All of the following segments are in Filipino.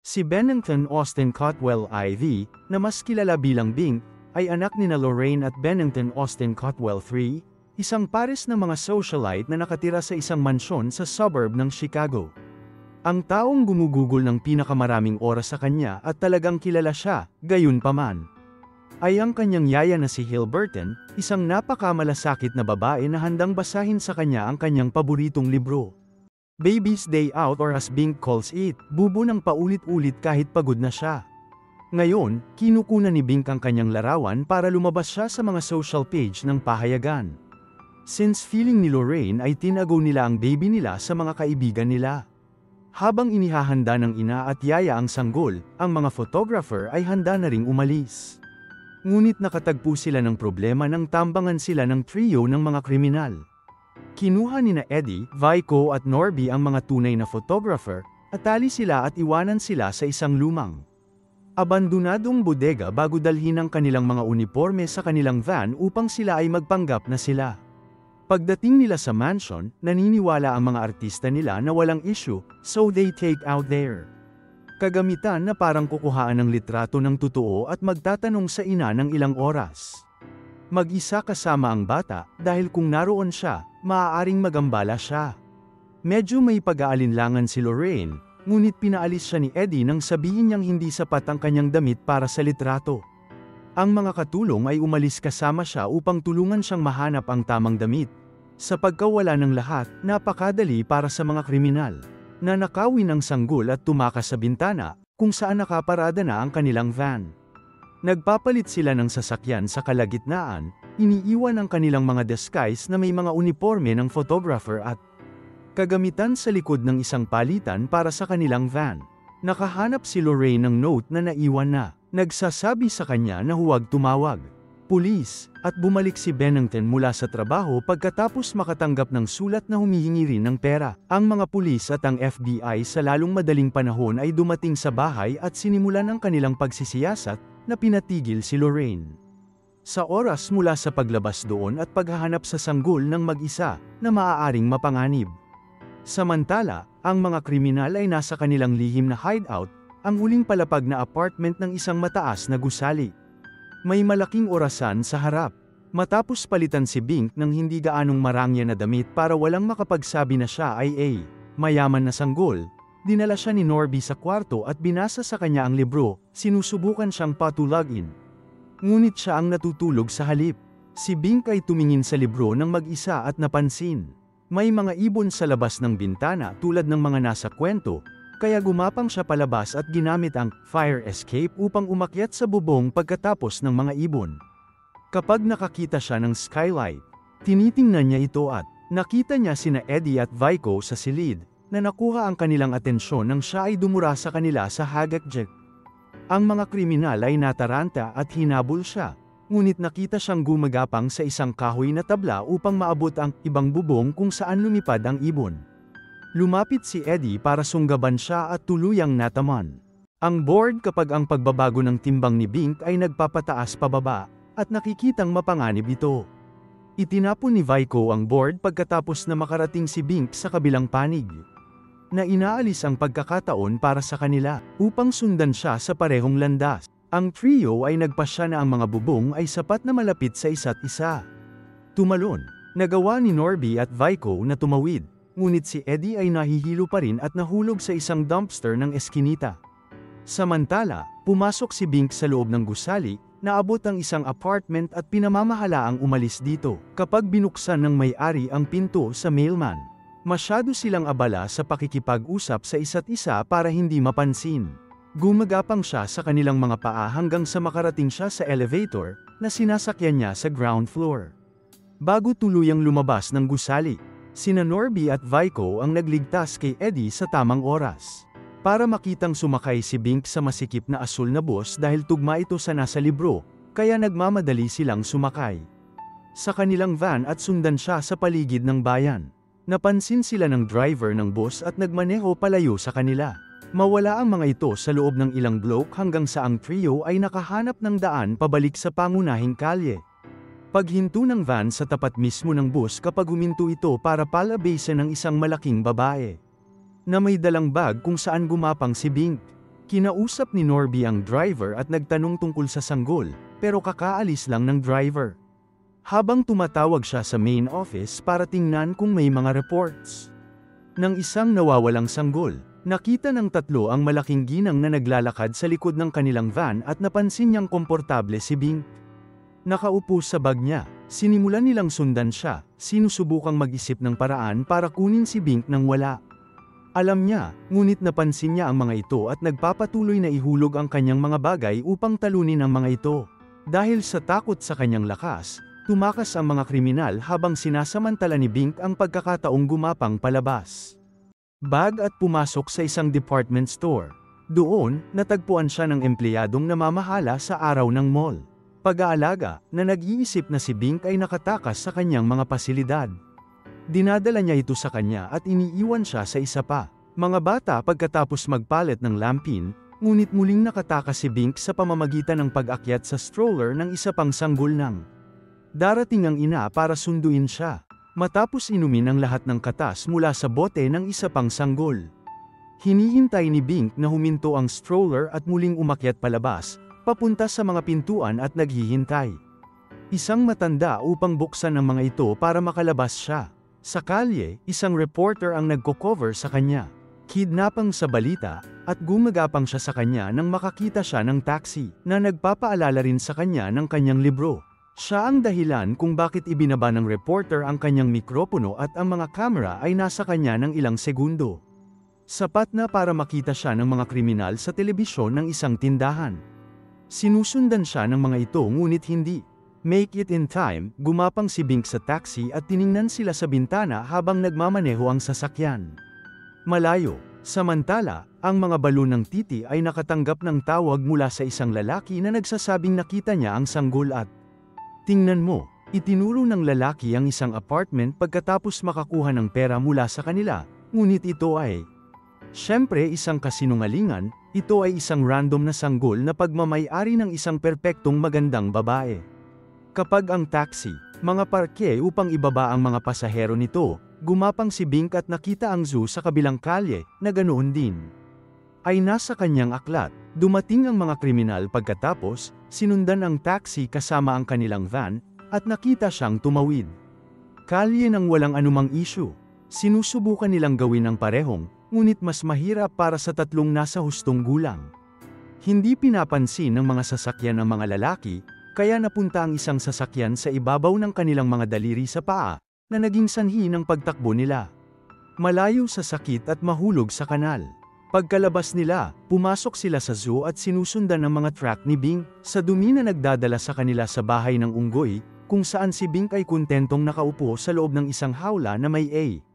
Si Bennington Austin Cotwell IV, na mas kilala bilang Bink, ay anak nina Lorraine at Bennington Austin Cotwell III, isang pares ng mga socialite na nakatira sa isang mansyon sa suburb ng Chicago. Ang taong gumugugol ng pinakamaraming oras sa kanya at talagang kilala siya, gayunpaman, ay ang kanyang yaya na si Hill Burton, isang napakamalasakit na babae na handang basahin sa kanya ang kanyang paboritong libro. Baby's Day Out, or as Bink calls it, bubo ng paulit-ulit kahit pagod na siya. Ngayon, kinukunan ni Bink ang kanyang larawan para lumabas siya sa mga social page ng pahayagan. Since feeling ni Lorraine ay tinago nila ang baby nila sa mga kaibigan nila. Habang inihahanda ng ina at yaya ang sanggol, ang mga photographer ay handa na ring umalis. Ngunit nakatagpo sila ng problema nang tambangan sila ng trio ng mga kriminal. Kinuha nina Eddie, Vico at Norby ang mga tunay na photographer, atali sila at iwanan sila sa isang lumang abandonadong bodega bago dalhin ang kanilang mga uniforme sa kanilang van upang sila ay magpanggap na sila. Pagdating nila sa mansion, naniniwala ang mga artista nila na walang issue, so they take out their kagamitan na parang kukuhaan ng litrato ng totoo at magtatanong sa ina ng ilang oras. Mag-isa kasama ang bata, dahil kung naroon siya, maaaring magambala siya. Medyo may pag-aalinlangan si Lorraine, ngunit pinaalis siya ni Eddie nang sabihin niyang hindi sapat ang kanyang damit para sa litrato. Ang mga katulong ay umalis kasama siya upang tulungan siyang mahanap ang tamang damit. Sa pagkawala ng lahat, napakadali para sa mga kriminal na nakawin ang sanggol at tumakas sa bintana, kung saan nakaparada na ang kanilang van. Nagpapalit sila ng sasakyan sa kalagitnaan, iniiwan ang kanilang mga disguise na may mga uniforme ng photographer at kagamitan sa likod ng isang palitan para sa kanilang van. Nakahanap si Lorraine ng note na naiwan na nagsasabi sa kanya na huwag tumawag pulis, at bumalik si Bennington mula sa trabaho pagkatapos makatanggap ng sulat na humihingi rin ng pera. Ang mga pulis at ang FBI sa lalong madaling panahon ay dumating sa bahay at sinimulan ang kanilang pagsisiyasat na pinatigil si Lorraine. Sa oras mula sa paglabas doon at paghahanap sa sanggol ng mag-isa na maaaring mapanganib. Samantala, ang mga kriminal ay nasa kanilang lihim na hideout, ang huling palapag na apartment ng isang mataas na gusali. May malaking orasan sa harap. Matapos palitan si Bink ng hindi gaanong marangya na damit para walang makapagsabi na siya ay mayaman na sanggol, dinala siya ni Norby sa kwarto at binasa sa kanya ang libro, sinusubukan siyang patulagin. Ngunit siya ang natutulog sa halip. Si Bink ay tumingin sa libro ng mag-isa at napansin. May mga ibon sa labas ng bintana tulad ng mga nasa kwento, kaya gumapang siya palabas at ginamit ang fire escape upang umakyat sa bubong pagkatapos ng mga ibon. Kapag nakakita siya ng skylight, tinitingnan niya ito at nakita niya sina Eddie at Vico sa silid, na nakuha ang kanilang atensyon nang siya ay dumura sa kanila sa hagakjek. Ang mga kriminal ay nataranta at hinabol siya, ngunit nakita siyang gumagapang sa isang kahoy na tabla upang maabot ang ibang bubong kung saan lumipad ang ibon. Lumapit si Eddie para sunggaban siya at tuluyang nataman. Ang board kapag ang pagbabago ng timbang ni Bink ay nagpapataas pababa, at nakikitang mapanganib ito. Itinapon ni Vico ang board pagkatapos na makarating si Bink sa kabilang panig, na inaalis ang pagkakataon para sa kanila, upang sundan siya sa parehong landas. Ang trio ay nagpasya na ang mga bubong ay sapat na malapit sa isa't isa. Tumalon, nagawa ni Norby at Vico na tumawid. Ngunit si Eddie ay nahihilo pa rin at nahulog sa isang dumpster ng eskinita. Samantala, pumasok si Bink sa loob ng gusali, naabot ang isang apartment at pinamamahalaang umalis dito. Kapag binuksan ng may-ari ang pinto sa mailman, masyado silang abala sa pakikipag-usap sa isa't isa para hindi mapansin. Gumagapang siya sa kanilang mga paa hanggang sa makarating siya sa elevator na sinasakyan niya sa ground floor. Bago tuluyang lumabas ng gusali, sina Norby at Vico ang nagligtas kay Eddie sa tamang oras. Para makitang sumakay si Bink sa masikip na asul na bus dahil tugma ito sa nasa libro, kaya nagmamadali silang sumakay sa kanilang van at sundan siya sa paligid ng bayan. Napansin sila ng driver ng bus at nagmaneho palayo sa kanila. Mawala ang mga ito sa loob ng ilang block hanggang sa ang trio ay nakahanap ng daan pabalik sa pangunahing kalye. Paghinto ng van sa tapat mismo ng bus kapag huminto ito para palabasin ng isang malaking babae na may dalang bag kung saan gumapang si Bink. Kinausap ni Norby ang driver at nagtanong tungkol sa sanggol, pero kakaalis lang ng driver. Habang tumatawag siya sa main office para tingnan kung may mga reports ng isang nawawalang sanggol, nakita ng tatlo ang malaking ginang na naglalakad sa likod ng kanilang van at napansin niyang komportable si Bink. Nakaupo sa bag niya, sinimulan nilang sundan siya, sinusubukang mag-isip ng paraan para kunin si Bink nang wala. Alam niya, ngunit napansin niya ang mga ito at nagpapatuloy na ihulog ang kanyang mga bagay upang talunin ang mga ito. Dahil sa takot sa kanyang lakas, tumakas ang mga kriminal habang sinasamantala ni Bink ang pagkakataong gumapang palabas bag at pumasok sa isang department store. Doon, natagpuan siya ng empleyadong namamahala sa araw ng mall. Pag-aalaga, na nag-iisip na si Bink ay nakatakas sa kanyang mga pasilidad. Dinadala niya ito sa kanya at iniiwan siya sa isa pa. Mga bata pagkatapos magpalit ng lampin, ngunit muling nakatakas si Bink sa pamamagitan ng pag-akyat sa stroller ng isa pang sanggol nang darating ang ina para sunduin siya. Matapos inumin ang lahat ng katas mula sa bote ng isa pang sanggol. Hinihintay ni Bink na huminto ang stroller at muling umakyat palabas, papunta sa mga pintuan at naghihintay. Isang matanda upang buksan ang mga ito para makalabas siya. Sa kalye, isang reporter ang nagko-cover sa kanya. Kidnapang sa balita, at gumagapang siya sa kanya nang makakita siya ng taxi, na nagpapaalala rin sa kanya ng kanyang libro. Siya ang dahilan kung bakit ibinaba ng reporter ang kanyang mikropono at ang mga kamera ay nasa kanya ng ilang segundo. Sapat na para makita siya ng mga kriminal sa telebisyon ng isang tindahan. Sinusundan siya ng mga ito ngunit hindi. Make it in time, gumapang si Bink sa taxi at tiningnan sila sa bintana habang nagmamaneho ang sasakyan. Malayo, samantala, ang mga balon ng titi ay nakatanggap ng tawag mula sa isang lalaki na nagsasabing nakita niya ang sanggol at tingnan mo, itinuro ng lalaki ang isang apartment pagkatapos makakuha ng pera mula sa kanila, ngunit ito ay siyempre isang kasinungalingan, ito ay isang random na sanggol na pagmamay-ari ng isang perpektong magandang babae. Kapag ang taxi, mga parke upang ibaba ang mga pasahero nito, gumapang si Bink at nakita ang zoo sa kabilang kalye, na ganoon din ay nasa kanyang aklat. Dumating ang mga kriminal pagkatapos, sinundan ang taxi kasama ang kanilang van, at nakita siyang tumawid. Kalye nang walang anumang issue. Sinusubukan nilang gawin ang parehong, ngunit mas mahirap para sa tatlong nasa hustong gulang. Hindi pinapansin ng mga sasakyan ng mga lalaki, kaya napunta ang isang sasakyan sa ibabaw ng kanilang mga daliri sa paa, na naging sanhi ng pagtakbo nila. Malayo sa sakit at mahulog sa kanal. Pagkalabas nila, pumasok sila sa zoo at sinusundan ng mga truck ni Bink, sa dumi na nagdadala sa kanila sa bahay ng unggoy, kung saan si Bink ay kontentong nakaupo sa loob ng isang hawla na may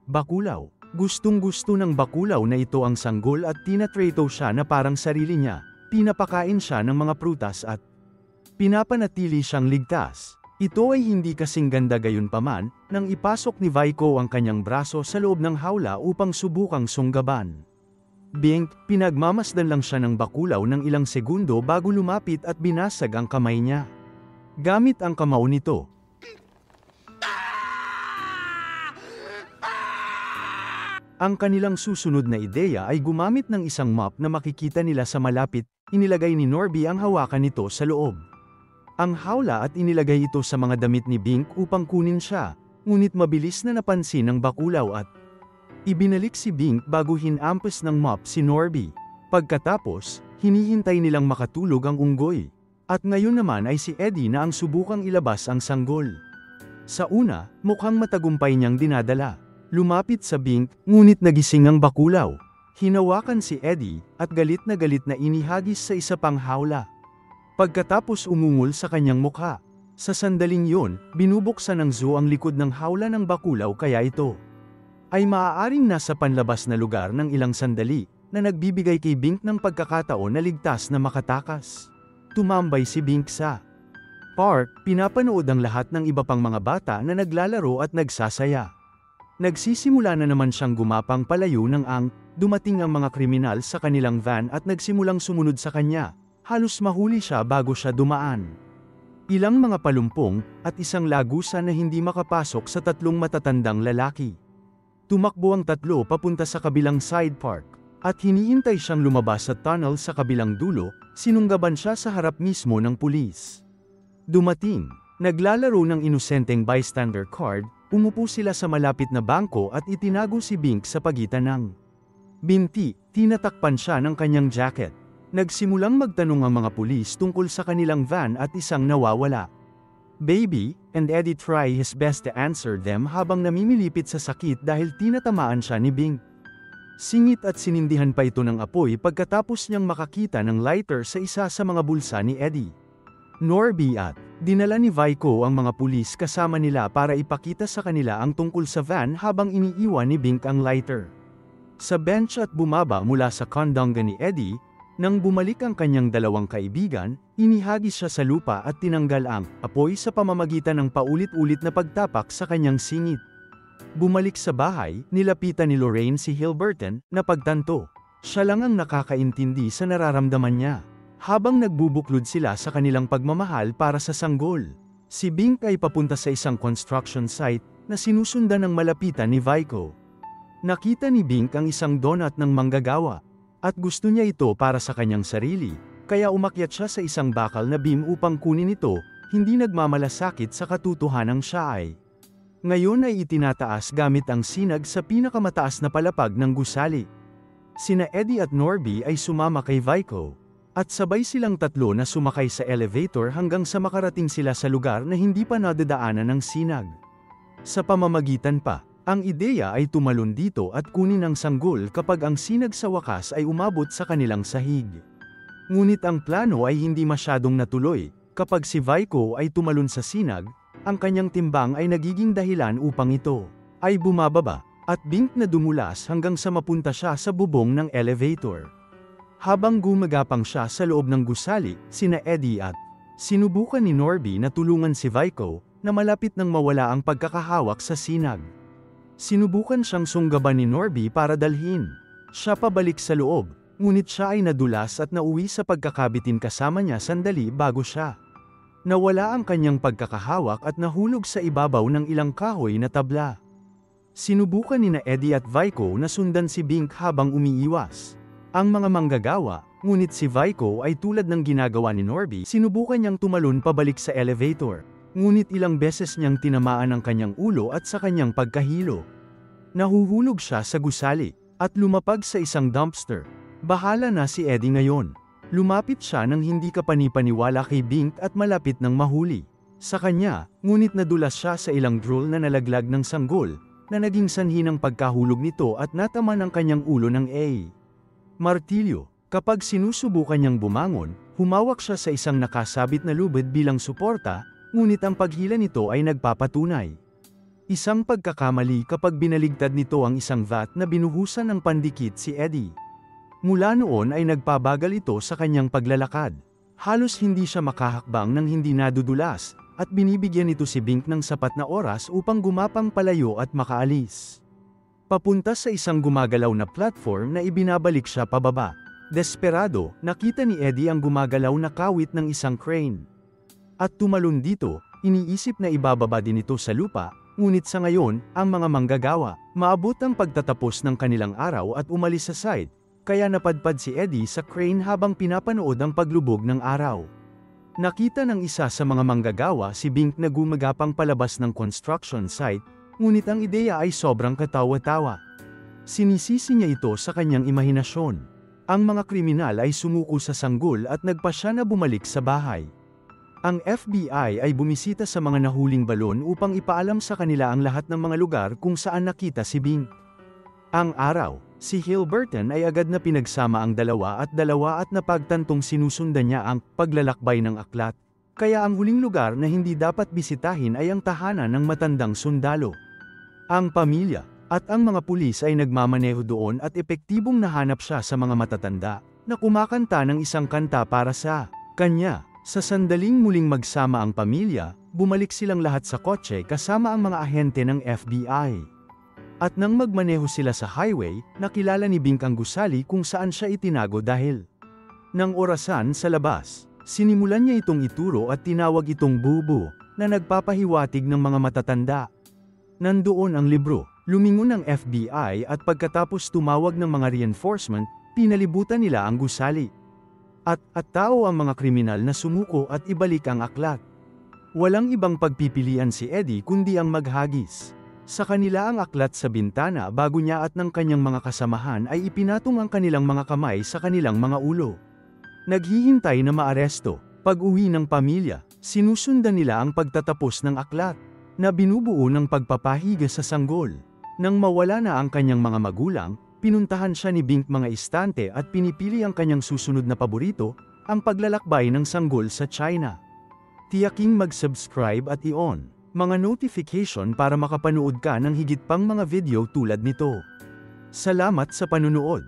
bakulaw. Gustong-gusto ng bakulaw na ito ang sanggol at tinatrato siya na parang sarili niya, pinapakain siya ng mga prutas at pinapanatili siyang ligtas. Ito ay hindi kasing ganda gayunpaman, nang ipasok ni Vico ang kanyang braso sa loob ng hawla upang subukang sunggaban. Bink, pinagmamasdan lang siya ng bakulaw ng ilang segundo bago lumapit at binasag ang kamay niya. Gamit ang kamao nito, ang kanilang susunod na ideya ay gumamit ng isang mop na makikita nila sa malapit, inilagay ni Norby ang hawakan nito sa loob ang hawla at inilagay ito sa mga damit ni Bink upang kunin siya, ngunit mabilis na napansin ng bakulaw at ibinalik si Bink bago hinampas ng mop si Norby. Pagkatapos, hinihintay nilang makatulog ang unggoy. At ngayon naman ay si Eddie na ang subukang ilabas ang sanggol. Sa una, mukhang matagumpay niyang dinadala. Lumapit sa Bink, ngunit nagising ang bakulaw. Hinawakan si Eddie, at galit na inihagis sa isa pang hawla. Pagkatapos umungol sa kanyang mukha. Sa sandaling yun, binubuksan ng zoo ang likod ng hawla ng bakulaw kaya ito ay maaaring nasa panlabas na lugar ng ilang sandali, na nagbibigay kay Bink ng pagkakataon na ligtas na makatakas. Tumambay si Bink sa park, pinapanood ang lahat ng iba pang mga bata na naglalaro at nagsasaya. Nagsisimula na naman siyang gumapang palayo ng dumating ang mga kriminal sa kanilang van at nagsimulang sumunod sa kanya. Halos mahuli siya bago siya dumaan. Ilang mga palumpong, at isang lagusan na hindi makapasok sa tatlong matatandang lalaki. Tumakbo ang tatlo papunta sa kabilang side park. At hinihintay siyang lumabas sa tunnel sa kabilang dulo, sinunggaban siya sa harap mismo ng pulis. Dumating, naglalaro ng inosenteng bystander card, umupo sila sa malapit na bangko at itinago si Bink sa pagitan ng binti, tinatakpan siya ng kanyang jacket. Nagsimulang magtanong ang mga pulis tungkol sa kanilang van at isang nawawala. Baby, and Eddie try his best to answer them habang namimilipit sa sakit dahil tinatamaan siya ni Bink. Singit at sinindihan pa ito ng apoy pagkatapos niyang makakita ng lighter sa isa sa mga bulsa ni Eddie. Norby at dinala ni Vico ang mga pulis kasama nila para ipakita sa kanila ang tungkol sa van habang iniiwan ni Bink ang lighter. Sa bench at bumaba mula sa kondonga ni Eddie, nang bumalik ang kanyang dalawang kaibigan, inihagis siya sa lupa at tinanggal ang apoy sa pamamagitan ng paulit-ulit na pagtapak sa kanyang singit. Bumalik sa bahay, nilapitan ni Lorraine si Hilberton, na pagtanto. Siya lang ang nakakaintindi sa nararamdaman niya. Habang nagbubuklod sila sa kanilang pagmamahal para sa sanggol, si Bink ay papunta sa isang construction site na sinusundan ng malapitan ni Vico. Nakita ni Bink ang isang donut ng manggagawa, at gusto niya ito para sa kanyang sarili, kaya umakyat siya sa isang bakal na beam upang kunin ito, hindi nagmamalasakit sa katotohanang siya ay ngayon ay itinataas gamit ang sinag sa pinakamataas na palapag ng gusali. Sina Eddie at Norby ay sumama kay Vico, at sabay silang tatlo na sumakay sa elevator hanggang sa makarating sila sa lugar na hindi pa nadadaanan ng sinag. Sa pamamagitan pa, ang ideya ay tumalon dito at kunin ang sanggol kapag ang sinag sa wakas ay umabot sa kanilang sahig. Ngunit ang plano ay hindi masyadong natuloy, kapag si Vico ay tumalon sa sinag, ang kanyang timbang ay nagiging dahilan upang ito ay bumababa, at Bink na dumulas hanggang sa mapunta siya sa bubong ng elevator. Habang gumagapang siya sa loob ng gusali, sina Eddie at sinubukan ni Norby na tulungan si Vico, na malapit nang mawala ang pagkakahawak sa sinag. Sinubukan siyang sunggaban ni Norby para dalhin siya pabalik sa loob, ngunit siya ay nadulas at nauwi sa pagkakabitin kasama niya sandali bago siya nawala ang kanyang pagkakahawak at nahulog sa ibabaw ng ilang kahoy na tabla. Sinubukan ni Eddie at Vico na sundan si Bink habang umiiwas ang mga manggagawa, ngunit si Vico ay tulad ng ginagawa ni Norby, sinubukan niyang tumalon pabalik sa elevator, ngunit ilang beses niyang tinamaan ang kanyang ulo at sa kanyang pagkahilo. Nahuhulog siya sa gusali, at lumapag sa isang dumpster. Bahala na si Eddie ngayon. Lumapit siya nang hindi kapanipaniwala kay Bink at malapit nang mahuli sa kanya, ngunit nadulas siya sa ilang drool na nalaglag ng sanggol, na naging sanhi ng pagkahulog nito at natama ng kanyang ulo ng martilyo. Kapag sinusubukan niyang bumangon, humawak siya sa isang nakasabit na lubid bilang suporta, ngunit ang paghila nito ay nagpapatunay isang pagkakamali kapag binaligtad nito ang isang vat na binuhusan ng pandikit si Eddie. Mula noon ay nagpabagal ito sa kanyang paglalakad. Halos hindi siya makahakbang nang hindi nadudulas, at binibigyan ito si Bink ng sapat na oras upang gumapang palayo at makaalis. Papunta sa isang gumagalaw na platform na ibinabalik siya pababa. Desperado, nakita ni Eddie ang gumagalaw na kawit ng isang crane. At tumalon dito, iniisip na ibababa din ito sa lupa, ngunit sa ngayon, ang mga manggagawa, maabot ang pagtatapos ng kanilang araw at umalis sa site. Kaya napadpad si Eddie sa crane habang pinapanood ang paglubog ng araw. Nakita ng isa sa mga manggagawa si Bink na gumagapang palabas ng construction site, ngunit ang ideya ay sobrang katawa-tawa. Sinisisi niya ito sa kanyang imahinasyon. Ang mga kriminal ay sumuko sa sanggol at nagpasya na bumalik sa bahay. Ang FBI ay bumisita sa mga nahuling balon upang ipaalam sa kanila ang lahat ng mga lugar kung saan nakita si Bink. Ang araw, si Hilberton ay agad na pinagsama ang dalawa at napagtantong sinusundan niya ang paglalakbay ng aklat, kaya ang huling lugar na hindi dapat bisitahin ay ang tahanan ng matandang sundalo. Ang pamilya at ang mga pulis ay nagmamaneho doon at epektibong nahanap siya sa mga matatanda na kumakanta ng isang kanta para sa kanya. Sa sandaling muling magsama ang pamilya, bumalik silang lahat sa kotse kasama ang mga ahente ng FBI. At nang magmaneho sila sa highway, nakilala ni Bink ang gusali kung saan siya itinago dahil nang orasan sa labas. Sinimulan niya itong ituro at tinawag itong bubo, na nagpapahiwatig ng mga matatanda. Nandoon ang libro, Lumingon ang FBI at pagkatapos tumawag ng mga reinforcement, pinalibutan nila ang gusali. At tao ang mga kriminal na sumuko at ibalik ang aklat. Walang ibang pagpipilian si Eddie kundi ang maghagis. Sa kanila ang aklat sa bintana bago niya at ng kanyang mga kasamahan ay ipinatong ang kanilang mga kamay sa kanilang mga ulo. Naghihintay na maaresto. Pag-uwi ng pamilya, sinusundan nila ang pagtatapos ng aklat, na binubuo ng pagpapahiga sa sanggol. Nang mawala na ang kanyang mga magulang, pinuntahan siya ni Bink mga istante at pinipili ang kanyang susunod na paborito, ang paglalakbay ng sanggol sa China. Tiyaking mag-subscribe at i-on mga notification para makapanood ka ng higit pang mga video tulad nito. Salamat sa panunood.